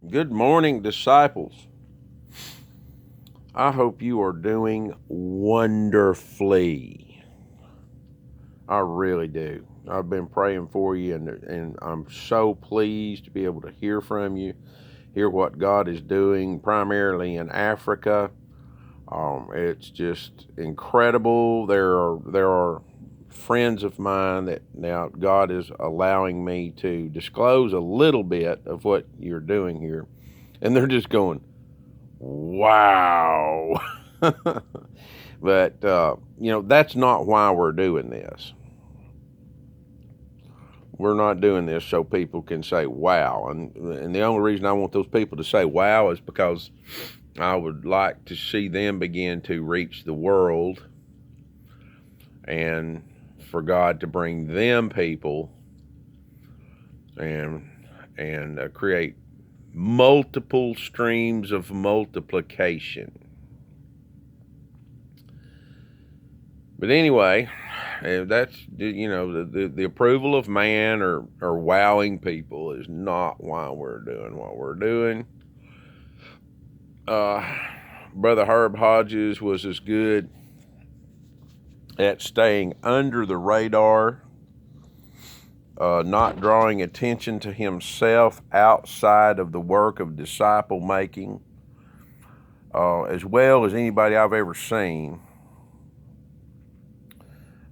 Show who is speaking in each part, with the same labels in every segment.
Speaker 1: Good morning, disciples. I hope you are doing wonderfully. I really do. I've been praying for you, and I'm so pleased to be able to hear from you, hear what God is doing, primarily in Africa. It's just incredible. There are friends of mine that now God is allowing me to disclose a little bit of what you're doing here, and they're just going, wow. But, that's not why we're doing this. We're not doing this so people can say, wow. And the only reason I want those people to say, wow, is because I would like to see them begin to reach the world and for God to bring them people and create multiple streams of multiplication. But anyway, that's the approval of man or wowing people is not why we're doing what we're doing. Brother Herb Hodges was as good at staying under the radar, not drawing attention to himself outside of the work of disciple making, as well as anybody I've ever seen.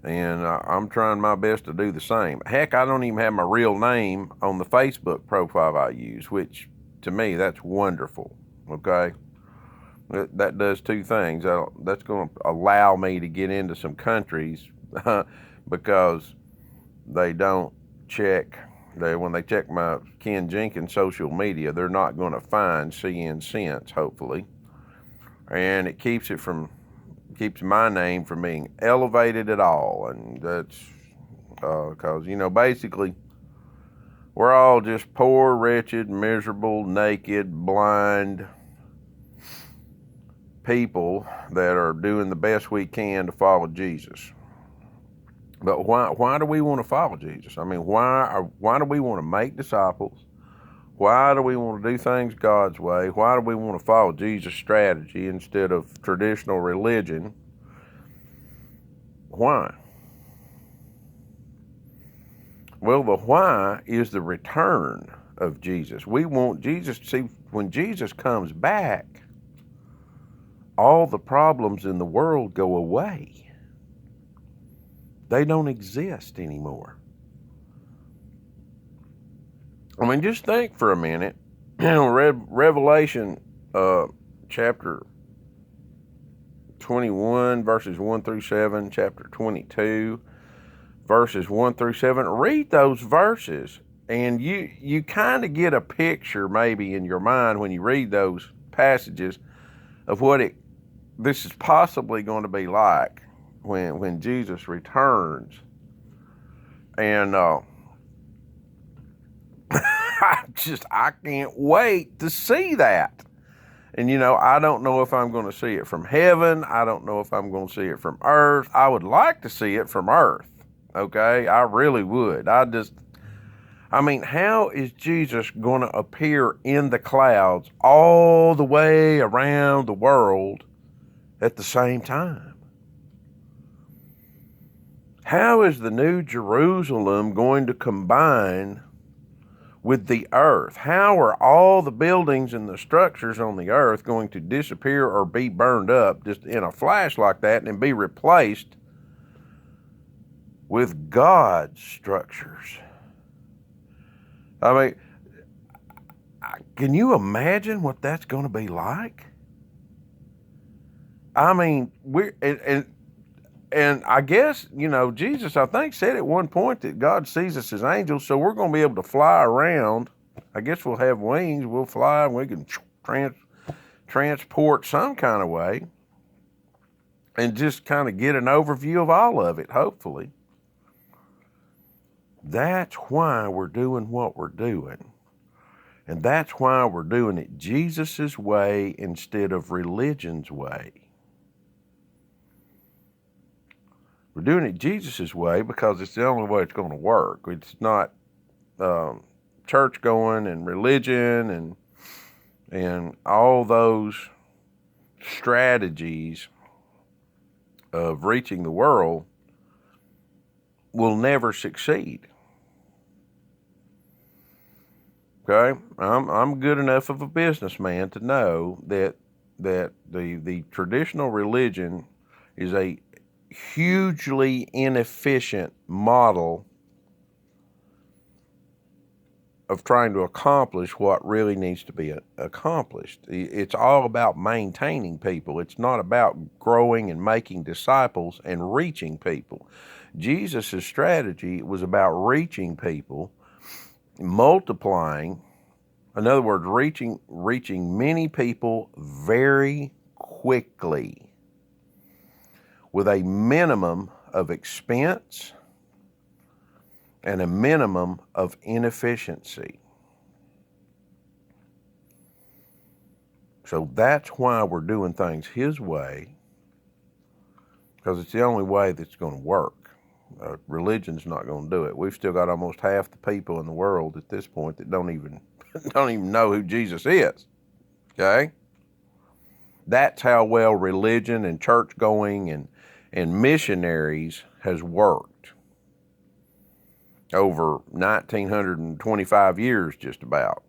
Speaker 1: And I'm trying my best to do the same. Heck, I don't even have my real name on the Facebook profile I use, which to me, that's wonderful, okay? That does two things. That's going to allow me to get into some countries because they don't check, when they check my Ken Jenkins social media, they're not going to find CN Sense, hopefully. And it keeps my name from being elevated at all. And that's because, basically, we're all just poor, wretched, miserable, naked, blind people that are doing the best we can to follow Jesus. But why do we want to follow Jesus? I mean, why do we want to make disciples? Why do we want to do things God's way? Why do we want to follow Jesus' strategy instead of traditional religion? Why? Well, the why is the return of Jesus. We want Jesus to see when Jesus comes back, all the problems in the world go away. They don't exist anymore. I mean, just think for a minute. Revelation chapter 21, verses 1 through 7, chapter 22, verses 1 through 7. Read those verses, and you kind of get a picture maybe in your mind when you read those passages of what this is possibly going to be like when Jesus returns. And I can't wait to see that. And I don't know if I'm going to see it from heaven. I don't know if I'm going to see it from earth. I would like to see it from earth. Okay? I really would. How is Jesus going to appear in the clouds all the way around the world at the same time? How is the New Jerusalem going to combine with the earth? How are all the buildings and the structures on the earth going to disappear or be burned up just in a flash like that and be replaced with God's structures? I mean, can you imagine what that's going to be like? I mean, and I guess, Jesus, I think, said at one point that God sees us as angels, so we're going to be able to fly around. I guess we'll have wings, we'll fly, and we can transport some kind of way and just kind of get an overview of all of it, hopefully. That's why we're doing what we're doing. And that's why we're doing it Jesus' way instead of religion's way. We're doing it Jesus' way because it's the only way it's going to work. It's not church going and religion and And all those strategies of reaching the world will never succeed. Okay, I'm good enough of a businessman to know that the traditional religion is a hugely inefficient model of trying to accomplish what really needs to be accomplished. It's all about maintaining people. It's not about growing and making disciples and reaching people. Jesus' strategy was about reaching people, multiplying, in other words, reaching many people very quickly with a minimum of expense and a minimum of inefficiency. So that's why we're doing things His way, because it's the only way that's going to work. Religion's not going to do it. We've still got almost half the people in the world at this point that don't even know who Jesus is. Okay? That's how well religion and church going and missionaries has worked over 1925 years just about.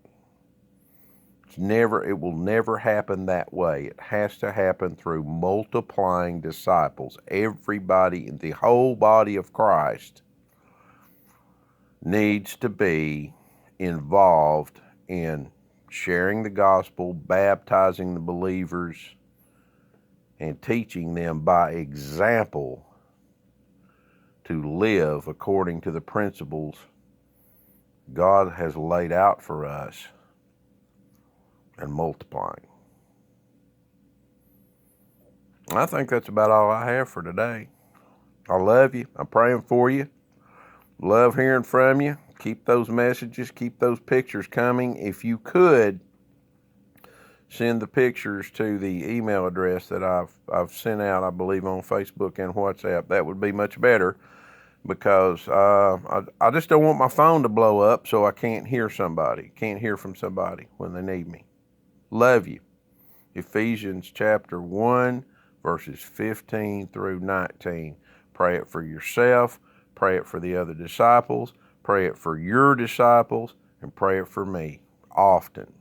Speaker 1: It will never happen that way. It has to happen through multiplying disciples. Everybody in the whole body of Christ needs to be involved in sharing the gospel, baptizing the believers, and teaching them by example to live according to the principles God has laid out for us and multiplying. I think that's about all I have for today. I love you. I'm praying for you. Love hearing from you. Keep those messages, keep those pictures coming. If you could, send the pictures to the email address that I've sent out, I believe, on Facebook and WhatsApp. That would be much better, because I just don't want my phone to blow up so I can't hear from somebody when they need me. Love you. Ephesians chapter 1, verses 15 through 19. Pray it for yourself, pray it for the other disciples, pray it for your disciples, and pray it for me often.